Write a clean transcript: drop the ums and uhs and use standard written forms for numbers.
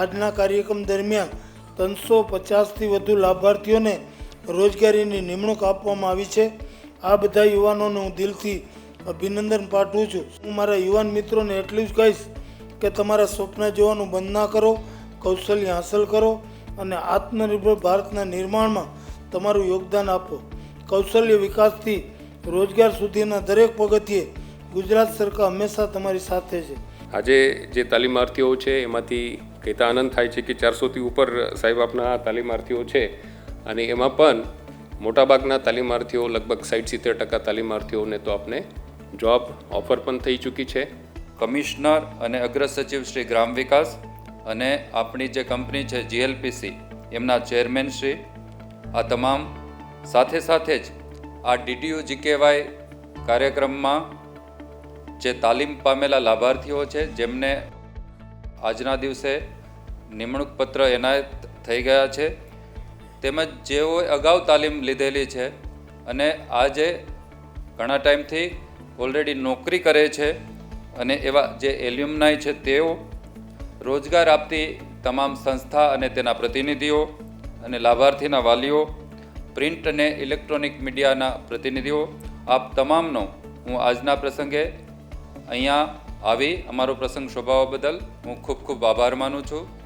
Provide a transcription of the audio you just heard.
આજના કાર્યક્રમ દરમિયાન 350થી વધુ લાભાર્થીઓને રોજગારીની નિમણૂક આપવામાં આવી છે। આ બધા યુવાનોને હું દિલથી અભિનંદન પાઠવું છું। હું મારા યુવાન મિત્રોને એટલું જ કહીશ કે તમારા સ્વપ્ન જોવાનું બંધ ના કરો, કૌશલ્ય હાંસલ કરો અને આત્મનિર્ભર ભારતના નિર્માણમાં તમારું યોગદાન આપો। કૌશલ્ય વિકાસથી રોજગાર સુધીના દરેક પગથિયે ગુજરાત સરકાર હંમેશા તમારી સાથે છે। આજે જે તાલીમાર્થીઓ છે એમાંથી કહેતા આનંદ થાય છે કે 400થી ઉપર સાહેબ આપના તાલીમાર્થીઓ છે અને એમાં પણ મોટાભાગના તાલીમાર્થીઓ લગભગ 60-70% તાલીમાર્થીઓને તો આપને જોબ ઓફર પણ થઈ ચૂકી છે। કમિશનર અને અગ્ર સચિવ શ્રી ગ્રામ વિકાસ અને આપણી જે કંપની છે GLPC એમના ચેરમેન શ્રી આ તમામ સાથે સાથે જ આ DTU GKY કાર્યક્રમમાં જે તાલીમ પામેલા લાભાર્થીઓ છે જેમને આજના દિવસે નિમણૂક પત્ર એનાયત થઈ ગયા છે તેમજ જેઓએ અગાઉ તાલીમ લીધેલી છે અને આજે ઘણા ટાઈમથી ઓલરેડી નોકરી કરે છે અને એવા જે એલ્યુમનાઈ છે તેઓ રોજગાર આપતી તમામ સંસ્થા અને તેના પ્રતિનિધિઓ અને લાભાર્થીના વાલીઓ, પ્રિન્ટ અને ઇલેક્ટ્રોનિક મીડિયાના પ્રતિનિધિઓ આપ તમામનો હું આજના પ્રસંગે અહીંયા આવી અમારો પ્રસંગ શોભાવવા બદલ હું ખૂબ ખૂબ આભાર માનું છું।